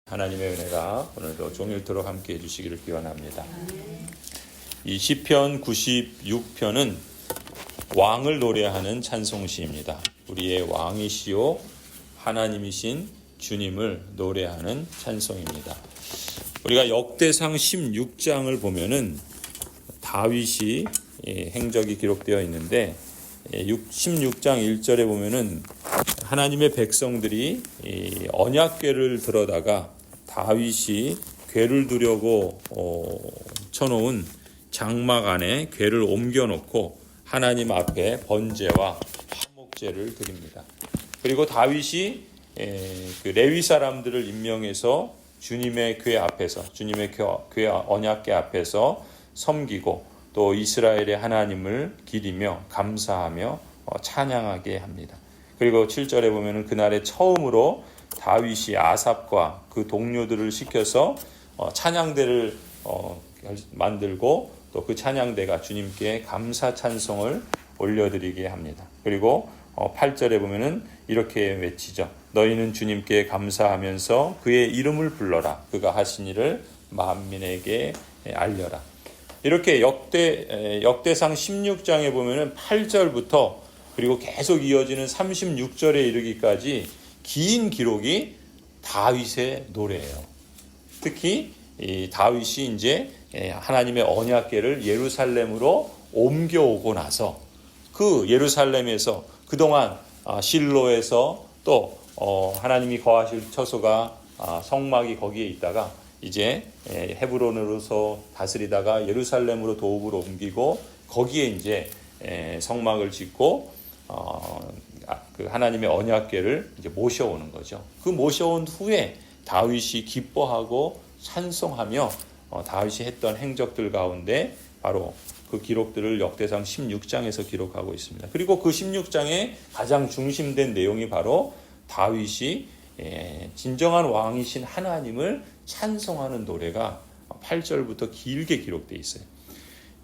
하나님의 은혜가 오늘도 종일토록 함께 해주시기를 기원합니다. 이 시편 96편은 왕을 노래하는 찬송시입니다. 우리의 왕이시오 하나님이신 주님을 노래하는 찬송입니다. 우리가 역대상 16장을 보면은 다윗이 행적이 기록되어 있는데 16장 1절에 보면은 하나님의 백성들이 언약궤를 들어다가 다윗이 궤를 두려고 쳐놓은 장막 안에 궤를 옮겨놓고 하나님 앞에 번제와 화목제를 드립니다. 그리고 다윗이 그 레위 사람들을 임명해서 주님의 궤 앞에서, 주님의 궤 언약궤 앞에서 섬기고 또 이스라엘의 하나님을 기리며 감사하며 찬양하게 합니다. 그리고 7절에 보면은 그날에 처음으로 다윗이 아삽과 그 동료들을 시켜서 찬양대를 만들고 또 그 찬양대가 주님께 감사 찬송을 올려드리게 합니다. 그리고 8절에 보면은 이렇게 외치죠. 너희는 주님께 감사하면서 그의 이름을 불러라. 그가 하신 일을 만민에게 알려라. 이렇게 역대상 16장에 보면은 8절부터 그리고 계속 이어지는 36절에 이르기까지 긴 기록이 다윗의 노래예요. 특히 이 다윗이 이제 하나님의 언약궤를 예루살렘으로 옮겨오고 나서 그 예루살렘에서 그동안 실로에서 또 하나님이 거하실 처소가 성막이 거기에 있다가 이제 헤브론으로서 다스리다가 예루살렘으로 도읍으로 옮기고 거기에 이제 성막을 짓고 그 하나님의 언약궤를 이제 모셔오는 거죠. 그 모셔온 후에 다윗이 기뻐하고 찬송하며 다윗이 했던 행적들 가운데 바로 그 기록들을 역대상 16장에서 기록하고 있습니다. 그리고 그 16장의 가장 중심된 내용이 바로 다윗이 진정한 왕이신 하나님을 찬송하는 노래가 8절부터 길게 기록되어 있어요.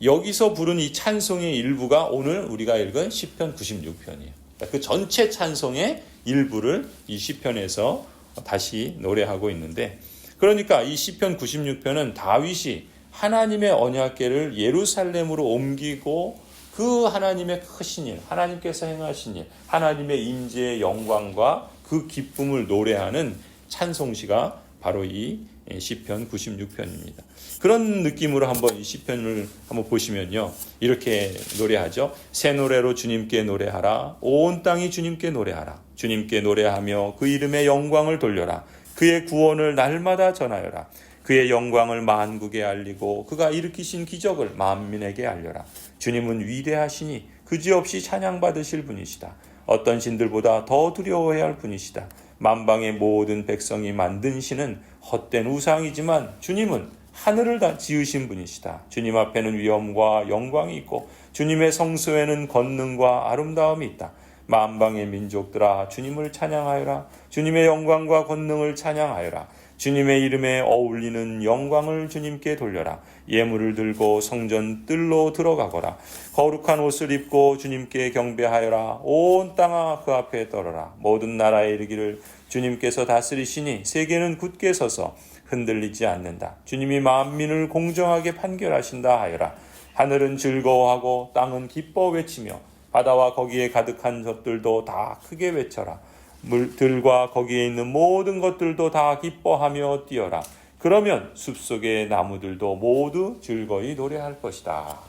여기서 부른 이 찬송의 일부가 오늘 우리가 읽은 시편 96편이에요. 그 전체 찬송의 일부를 이 시편에서 다시 노래하고 있는데, 그러니까 이 시편 96편은 다윗이 하나님의 언약궤를 예루살렘으로 옮기고 그 하나님의 크신 일, 하나님께서 행하신 일, 하나님의 임재의 영광과 그 기쁨을 노래하는 찬송시가 바로 이 시편 96편입니다. 그런 느낌으로 한번 이 시편을 한번 보시면요. 이렇게 노래하죠. 새 노래로 주님께 노래하라. 온 땅이 주님께 노래하라. 주님께 노래하며 그 이름의 영광을 돌려라. 그의 구원을 날마다 전하여라. 그의 영광을 만국에 알리고 그가 일으키신 기적을 만민에게 알려라. 주님은 위대하시니 그지없이 찬양받으실 분이시다. 어떤 신들보다 더 두려워해야 할 분이시다. 만방의 모든 백성이 만든 신은 헛된 우상이지만 주님은 하늘을 다 지으신 분이시다. 주님 앞에는 위엄과 영광이 있고 주님의 성소에는 권능과 아름다움이 있다. 만방의 민족들아 주님을 찬양하여라. 주님의 영광과 권능을 찬양하여라. 주님의 이름에 어울리는 영광을 주님께 돌려라. 예물을 들고 성전 뜰로 들어가거라. 거룩한 옷을 입고 주님께 경배하여라. 온 땅아 그 앞에 떨어라. 모든 나라에 이르기를 주님께서 다스리시니 세계는 굳게 서서 흔들리지 않는다. 주님이 만민을 공정하게 판결하신다 하여라. 하늘은 즐거워하고 땅은 기뻐 외치며 바다와 거기에 가득한 것들도 다 크게 외쳐라. 물들과 거기에 있는 모든 것들도 다 기뻐하며 뛰어라. 그러면 숲속의 나무들도 모두 즐거이 노래할 것이다.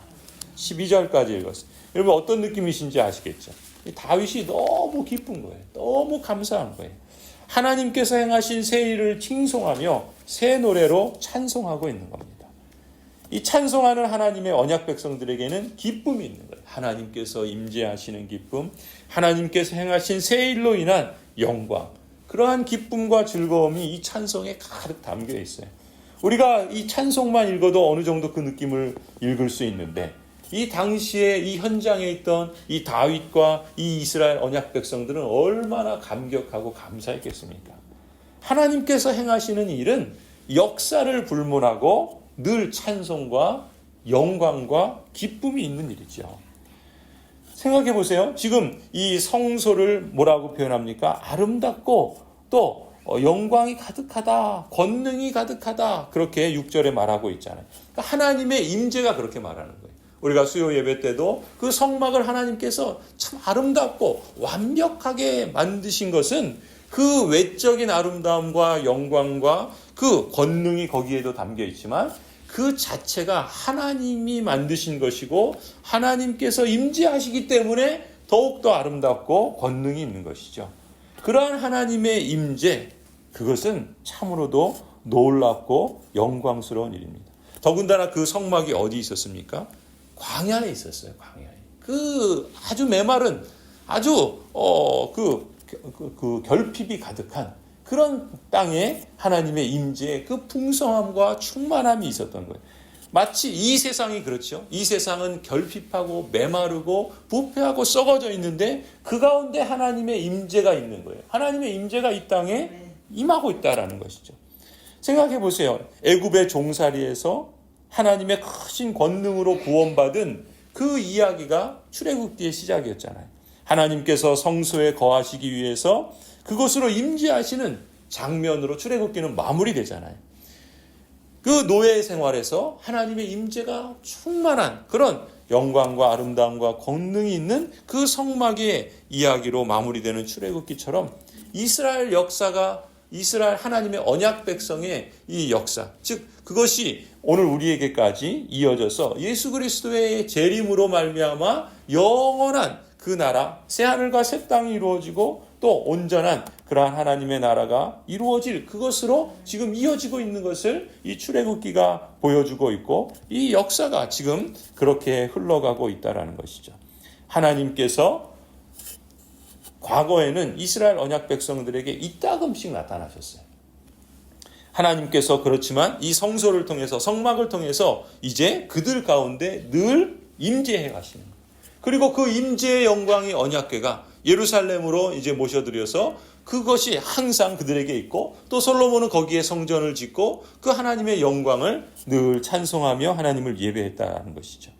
12절까지 읽었어요. 여러분 어떤 느낌이신지 아시겠죠? 다윗이 너무 기쁜 거예요. 너무 감사한 거예요. 하나님께서 행하신 새 일을 칭송하며 새 노래로 찬송하고 있는 겁니다. 이 찬송하는 하나님의 언약 백성들에게는 기쁨이 있는 거예요. 하나님께서 임재하시는 기쁨, 하나님께서 행하신 새 일로 인한 영광, 그러한 기쁨과 즐거움이 이 찬송에 가득 담겨 있어요. 우리가 이 찬송만 읽어도 어느 정도 그 느낌을 읽을 수 있는데 이 당시에 이 현장에 있던 이 다윗과 이 이스라엘 언약 백성들은 얼마나 감격하고 감사했겠습니까? 하나님께서 행하시는 일은 역사를 불문하고 늘 찬송과 영광과 기쁨이 있는 일이죠. 생각해 보세요. 지금 이 성소를 뭐라고 표현합니까? 아름답고 또 영광이 가득하다, 권능이 가득하다, 그렇게 6절에 말하고 있잖아요. 그러니까 하나님의 임재가 그렇게 말하는 거예요. 우리가 수요 예배 때도 그 성막을 하나님께서 참 아름답고 완벽하게 만드신 것은 그 외적인 아름다움과 영광과 그 권능이 거기에도 담겨 있지만 그 자체가 하나님이 만드신 것이고 하나님께서 임재하시기 때문에 더욱더 아름답고 권능이 있는 것이죠. 그러한 하나님의 임재, 그것은 참으로도 놀랍고 영광스러운 일입니다. 더군다나 그 성막이 어디 있었습니까? 광야에 있었어요. 광야에. 그 아주 메마른 아주 그 결핍이 가득한 그런 땅에 하나님의 임재의 그 풍성함과 충만함이 있었던 거예요. 마치 이 세상이 그렇죠. 이 세상은 결핍하고 메마르고 부패하고 썩어져 있는데 그 가운데 하나님의 임재가 있는 거예요. 하나님의 임재가 이 땅에 임하고 있다라는 것이죠. 생각해 보세요. 애굽의 종살이에서 하나님의 크신 권능으로 구원받은 그 이야기가 출애굽기의 시작이었잖아요. 하나님께서 성소에 거하시기 위해서 그곳으로 임재하시는 장면으로 출애굽기는 마무리되잖아요. 그 노예 생활에서 하나님의 임재가 충만한 그런 영광과 아름다움과 권능이 있는 그 성막의 이야기로 마무리되는 출애굽기처럼 이스라엘 역사가 이스라엘 하나님의 언약 백성의 이 역사, 즉 그것이 오늘 우리에게까지 이어져서 예수 그리스도의 재림으로 말미암아 영원한 그 나라, 새하늘과 새 땅이 이루어지고 또 온전한 그러한 하나님의 나라가 이루어질 그것으로 지금 이어지고 있는 것을 이 출애굽기가 보여주고 있고 이 역사가 지금 그렇게 흘러가고 있다는 것이죠. 하나님께서 과거에는 이스라엘 언약 백성들에게 이따금씩 나타나셨어요. 하나님께서 그렇지만 이 성소를 통해서 성막을 통해서 이제 그들 가운데 늘 임재해 가시는 거예요. 그리고 그 임재의 영광이 언약궤가 예루살렘으로 이제 모셔드려서 그것이 항상 그들에게 있고 또 솔로몬은 거기에 성전을 짓고 그 하나님의 영광을 늘 찬송하며 하나님을 예배했다는 것이죠.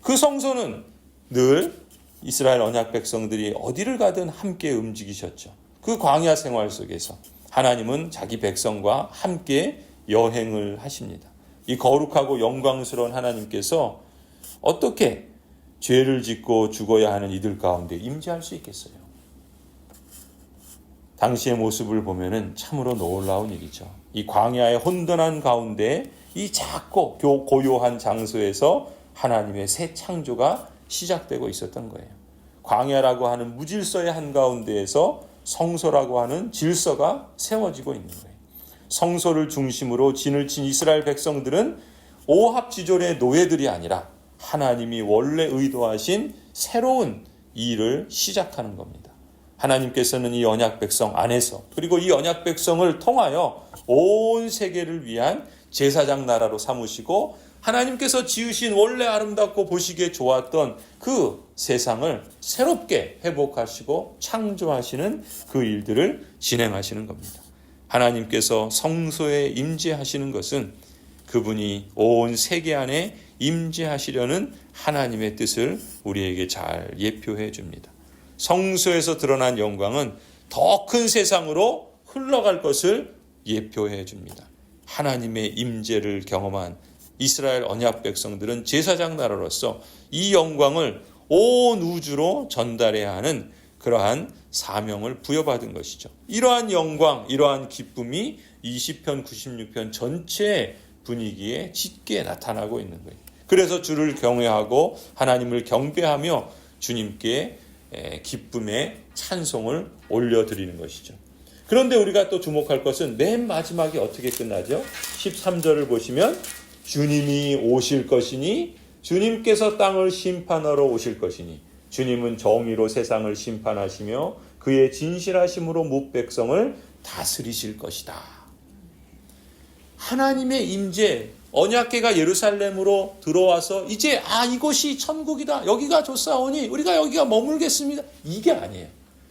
그 성소는 늘 이스라엘 언약 백성들이 어디를 가든 함께 움직이셨죠. 그 광야 생활 속에서 하나님은 자기 백성과 함께 여행을 하십니다. 이 거룩하고 영광스러운 하나님께서 어떻게 죄를 짓고 죽어야 하는 이들 가운데 임재할 수 있겠어요? 당시의 모습을 보면은 참으로 놀라운 일이죠. 이 광야의 혼돈한 가운데 이 작고 고요한 장소에서 하나님의 새 창조가 시작되고 있었던 거예요. 광야라고 하는 무질서의 한가운데에서 성소라고 하는 질서가 세워지고 있는 거예요. 성소를 중심으로 진을 친 이스라엘 백성들은 오합지졸의 노예들이 아니라 하나님이 원래 의도하신 새로운 일을 시작하는 겁니다. 하나님께서는 이 언약 백성 안에서 그리고 이 언약 백성을 통하여 온 세계를 위한 제사장 나라로 삼으시고 하나님께서 지으신 원래 아름답고 보시기에 좋았던 그 세상을 새롭게 회복하시고 창조하시는 그 일들을 진행하시는 겁니다. 하나님께서 성소에 임재하시는 것은 그분이 온 세계 안에 임재하시려는 하나님의 뜻을 우리에게 잘 예표해 줍니다. 성소에서 드러난 영광은 더 큰 세상으로 흘러갈 것을 예표해 줍니다. 하나님의 임재를 경험한 이스라엘 언약 백성들은 제사장 나라로서 이 영광을 온 우주로 전달해야 하는 그러한 사명을 부여받은 것이죠. 이러한 영광, 이러한 기쁨이 이 시편 96편 전체의 분위기에 짙게 나타나고 있는 거예요. 그래서 주를 경외하고 하나님을 경배하며 주님께 기쁨의 찬송을 올려드리는 것이죠. 그런데 우리가 또 주목할 것은 맨 마지막에 어떻게 끝나죠? 13절을 보시면 주님이 오실 것이니 주님께서 땅을 심판하러 오실 것이니 주님은 정의로 세상을 심판하시며 그의 진실하심으로 뭇 백성을 다스리실 것이다. 하나님의 임재, 언약궤가 예루살렘으로 들어와서 이제 이곳이 천국이다. 여기가 좋사오니 우리가 여기가 머물겠습니다. 이게 아니에요.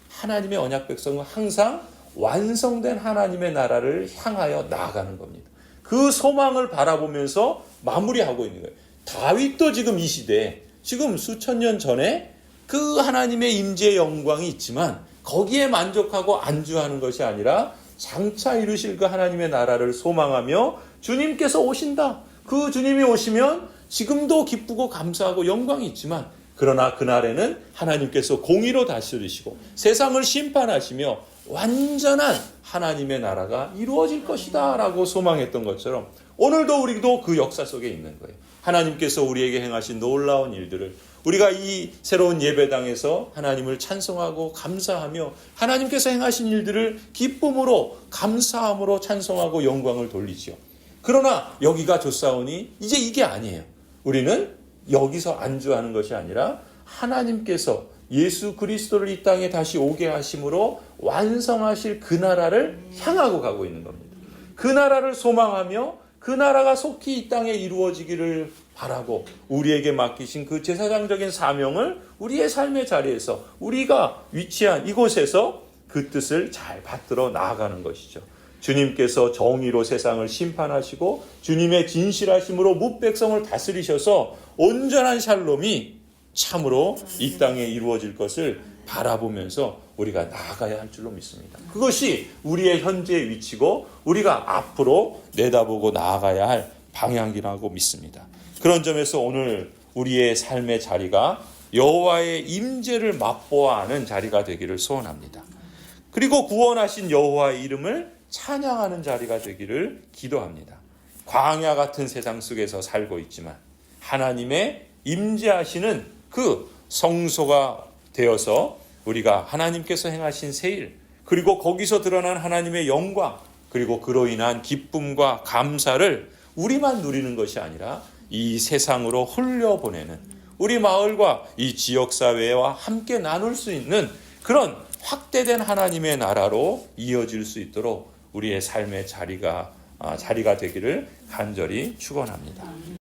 하나님의 언약 백성은 항상 완성된 하나님의 나라를 향하여 나아가는 겁니다. 그 소망을 바라보면서 마무리하고 있는 거예요. 다윗도 지금 이 시대에 지금 수천 년 전에 그 하나님의 임재의 영광이 있지만 거기에 만족하고 안주하는 것이 아니라 장차 이루실 그 하나님의 나라를 소망하며 주님께서 오신다. 그 주님이 오시면 지금도 기쁘고 감사하고 영광이 있지만 그러나 그날에는 하나님께서 공의로 다스리시고 세상을 심판하시며 완전한 하나님의 나라가 이루어질 것이다 라고 소망했던 것처럼 오늘도 우리도 그 역사 속에 있는 거예요. 하나님께서 우리에게 행하신 놀라운 일들을 우리가 이 새로운 예배당에서 하나님을 찬송하고 감사하며 하나님께서 행하신 일들을 기쁨으로 감사함으로 찬송하고 영광을 돌리지요. 그러나 여기가 좋사오니 이제 이게 아니에요. 우리는 여기서 안주하는 것이 아니라 하나님께서 예수 그리스도를 이 땅에 다시 오게 하심으로 완성하실 그 나라를 향하고 가고 있는 겁니다. 그 나라를 소망하며 그 나라가 속히 이 땅에 이루어지기를 바라고 우리에게 맡기신 그 제사장적인 사명을 우리의 삶의 자리에서 우리가 위치한 이곳에서 그 뜻을 잘 받들어 나아가는 것이죠. 주님께서 정의로 세상을 심판하시고 주님의 진실하심으로 뭇백성을 다스리셔서 온전한 샬롬이 참으로 이 땅에 이루어질 것을 바라보면서 우리가 나아가야 할 줄로 믿습니다. 그것이 우리의 현재의 위치고 우리가 앞으로 내다보고 나아가야 할 방향이라고 믿습니다. 그런 점에서 오늘 우리의 삶의 자리가 여호와의 임재를 맛보아 하는 자리가 되기를 소원합니다. 그리고 구원하신 여호와의 이름을 찬양하는 자리가 되기를 기도합니다. 광야 같은 세상 속에서 살고 있지만 하나님의 임재하시는 그 성소가 되어서 우리가 하나님께서 행하신 세일 그리고 거기서 드러난 하나님의 영광 그리고 그로 인한 기쁨과 감사를 우리만 누리는 것이 아니라 이 세상으로 흘려보내는 우리 마을과 이 지역사회와 함께 나눌 수 있는 그런 확대된 하나님의 나라로 이어질 수 있도록 우리의 삶의 자리가 되기를 간절히 축원합니다.